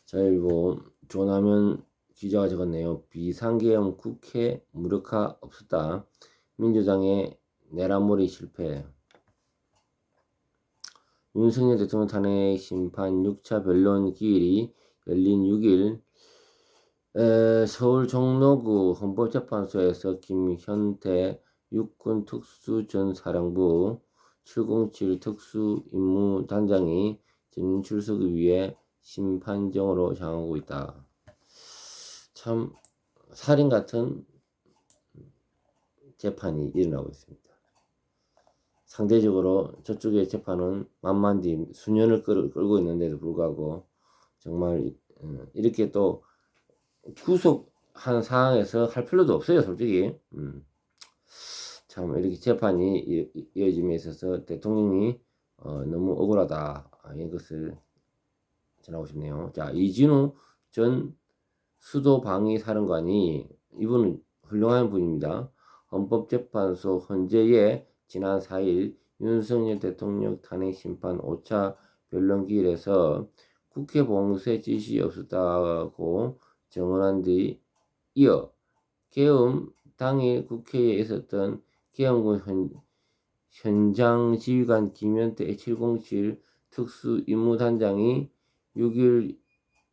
자일보 조남현 기자가 적었네요. 비상계엄 국회 무력화 없었다. 민주당의 내란몰이 실패. 윤석열 대통령 탄핵 심판 6차 변론 기일이 열린 6일 서울 종로구 헌법재판소에서 김현태 육군특수전사령부 707 특수임무단장이 전인 출석을 위해 심판정으로 장하고 있다. 참 살인 같은 재판이 일어나고 있습니다. 상대적으로 저쪽의 재판은 만만디 수년을 끌고 있는데도 불구하고 정말 이렇게 또 구속한 상황에서 할 필요도 없어요, 솔직히. 참 이렇게 재판이 이어짐에 있어서 대통령이 너무 억울하다, 이것을 전하고 싶네요. 자, 이진우 전 수도방위사령관이, 이분은 훌륭한 분입니다. 헌법재판소 헌재에 지난 4일 윤석열 대통령 탄핵 심판 5차 변론 기일에서 국회 봉쇄 지시 없었다고 정언한 뒤 이어 계엄 당일 국회에 있었던 계엄군 현장 지휘관 김현태 707 특수임무단장이 6일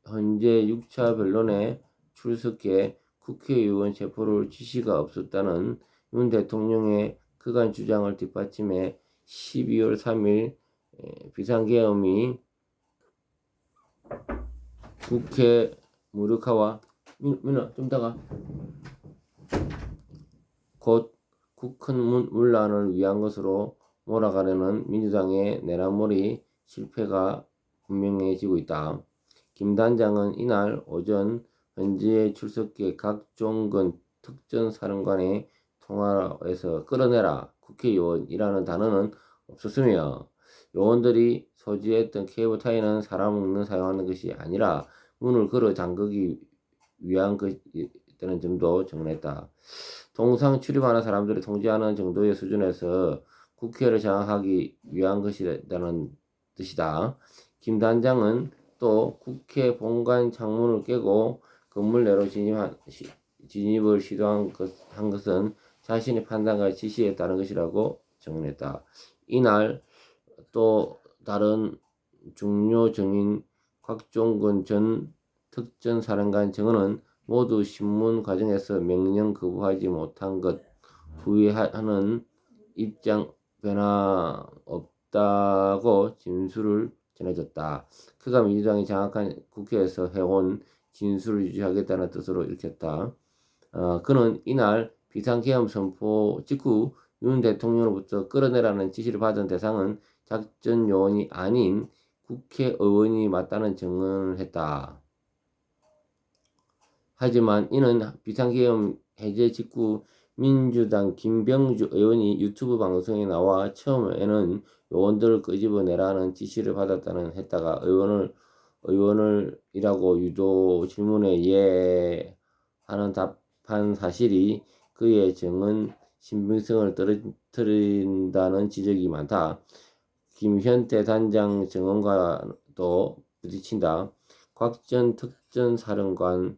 헌재 6차 변론에 출석해 국회의원 체포를 지시가 없었다는 윤 대통령의 그간 주장을 뒷받침해 12월 3일 비상계엄이 국회 무력화와 민아 좀 이따가 곧 국헌 문란을 위한 것으로 몰아가려는 민주당의 내란몰이 실패가 분명해지고 있다. 김 단장은 이날 오전 현지에 출석해 각종근 특전사령관의 통화에서 끌어내라 국회의원이라는 단어는 없었으며, 요원들이 소지했던 케이블 타이는 사람 먹는 사용하는 것이 아니라 문을 걸어 잠그기 위한 것이라는 점도 정언했다. 동상 출입하는 사람들을 통제하는 정도의 수준에서 국회를 장악하기 위한 것이라는 뜻이다. 김 단장은 또 국회 본관 창문을 깨고 건물 내로 진입을 시도한 것은 자신의 판단과 지시에 따른 것이라고 정언했다. 이날 또 다른 중요 증인 곽종근 전 특전사령관 증언은 모두 신문 과정에서 명령 거부하지 못한 것 후회하는 입장 변화 없다고 진술을 전해졌다. 그가 민주당이 장악한 국회에서 해온 진술을 유지하겠다는 뜻으로 읽혔다. 그는 이날 비상계엄 선포 직후 윤 대통령으로부터 끌어내라는 지시를 받은 대상은 작전 요원이 아닌 국회의원이 맞다는 증언을 했다. 하지만 이는 비상계엄 해제 직후 민주당 김병주 의원이 유튜브 방송에 나와 처음에는 요원들을 끄집어내라는 지시를 받았다는 했다가 의원을 이라고 유도 질문에 예 하는 답한 사실이 그의 증언 신빙성을 떨어뜨린다는 지적이 많다. 김현태 단장 증언과도 부딪힌다. 곽 전 특전사령관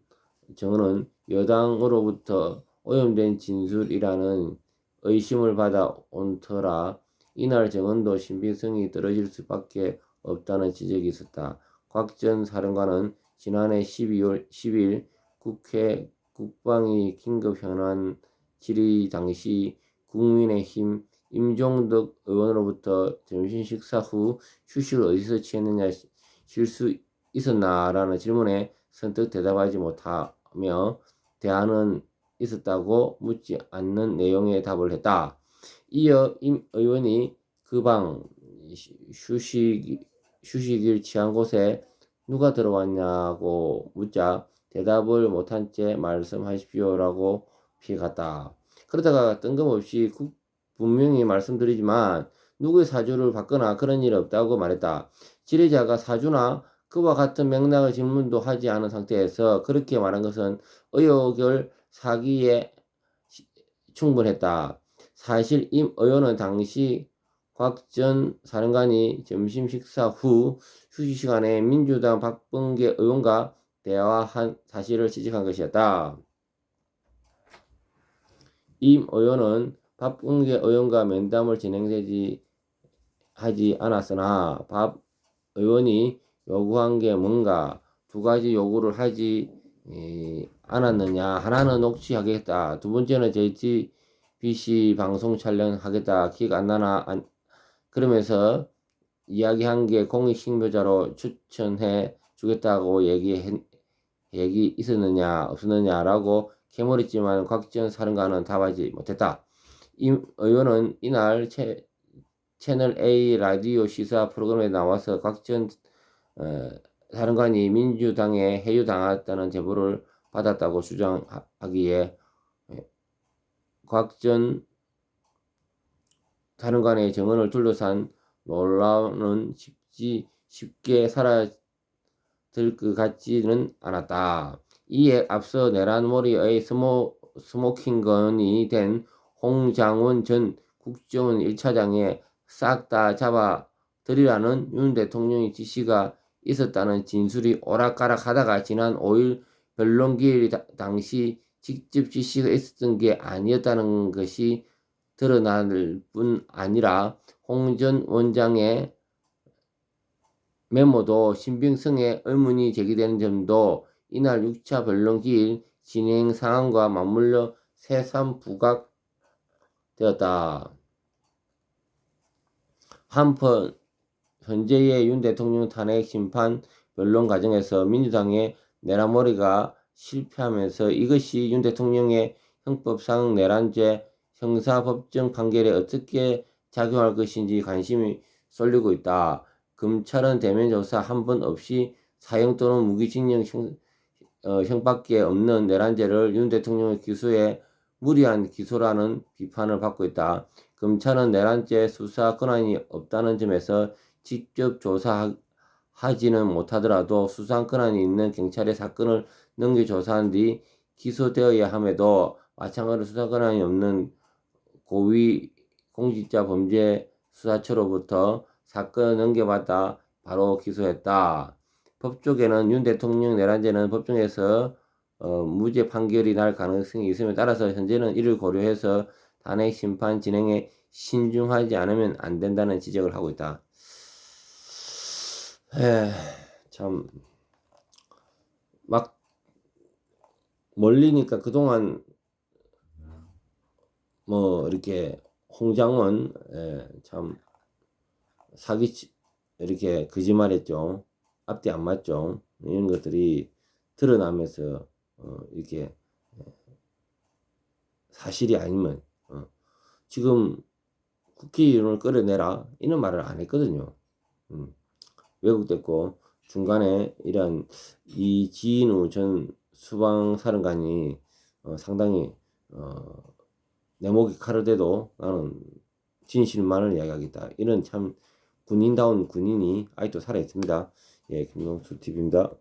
증언은 여당으로부터 오염된 진술이라는 의심을 받아 온 터라 이날 증언도 신빙성이 떨어질 수밖에 없다는 지적이 있었다. 곽 전 사령관은 지난해 12월 10일 국회 국방위 긴급 현안 질의 당시 국민의힘 임종덕 의원으로부터 점심 식사 후 휴식을 어디서 취했느냐, 쉴 수 있었나라는 질문에 선뜻 대답하지 못하며 대안은 있었다고 묻지 않는 내용의 답을 했다. 이어 임 의원이 그 방 휴식을 취한 곳에 누가 들어왔냐고 묻자 대답을 못한 채 말씀하십시오라고 피해갔다. 그러다가 뜬금없이 분명히 말씀드리지만 누구의 사주를 받거나 그런 일 없다고 말했다. 지뢰자가 사주나 그와 같은 맥락의 질문도 하지 않은 상태에서 그렇게 말한 것은 의혹을 사기에 충분했다. 사실 임 의원은 당시 곽 전 사령관이 점심 식사 후 휴식 시간에 민주당 박범계 의원과 대화한 사실을 지적한 것이었다. 임 의원은 박범계 의원과 면담을 하지 않았으나 박 의원이 요구한 게 뭔가 두 가지 요구를 하지 않았느냐. 하나는 녹취하겠다. 두 번째는 JTBC 방송 촬영하겠다. 기억 안 나나? 그러면서 이야기한 게 공익신고자로 추천해 주겠다고 얘기 있었느냐 없었느냐라고 캐물었지만 곽지원 사령관은 답하지 못했다. 임 의원은 이날 채널 A 라디오 시사 프로그램에 나와서 곽지원 사령관이 민주당에 해유당했다는 제보를 받았다고 주장하기에 곽전 사령관의 증언을 둘러싼 논란은 쉽게 사라질 것 같지는 않았다. 이에 앞서 내란머리의 스모킹건이 된 홍장원 전 국정원 1차장에 싹 다 잡아들이라는 윤 대통령의 지시가 있었다는 진술이 오락가락하다가 지난 5일 변론기일 당시 직접 지시가 있었던 게 아니었다는 것이 드러날 뿐 아니라 홍 전 원장의 메모도 신빙성에 의문이 제기되는 점도 이날 6차 변론기일 진행 상황과 맞물려 새삼 부각되었다. 한편 현재의 윤 대통령 탄핵 심판 변론 과정에서 민주당의 내란머리가 실패하면서 이것이 윤 대통령의 형법상 내란죄 형사법정 판결에 어떻게 작용할 것인지 관심이 쏠리고 있다. 검찰은 대면 조사 한 번 없이 사형 또는 무기징역 형밖에 없는 내란죄를 윤 대통령의 기소에 무리한 기소라는 비판을 받고 있다. 검찰은 내란죄 수사 권한이 없다는 점에서 직접 조사하지는 못하더라도 수사 권한이 있는 경찰에 사건을 넘겨 조사한 뒤 기소되어야 함에도 마찬가지로 수사 권한이 없는 고위공직자범죄수사처로부터 사건을 넘겨받아 바로 기소했다. 법조계는 윤 대통령 내란죄는 법정에서 무죄 판결이 날 가능성이 있음에 따라서 현재는 이를 고려해서 탄핵 심판 진행에 신중하지 않으면 안 된다는 지적을 하고 있다. 참 막 멀리니까 그동안 뭐 이렇게 홍장원 참 이렇게 거짓말했죠. 앞뒤 안 맞죠. 이런 것들이 드러나면서 이렇게 사실이 아니면 지금 국회의원을 끌어내라 이런 말을 안 했거든요. 왜곡됐고 중간에 이런 이진우 전 수방사령관이 상당히 내 목에 칼을 대도 나는 진실만을 이야기하겠다. 이런 참 군인다운 군인이 아직도 살아있습니다. 예, 김명수 TV입니다.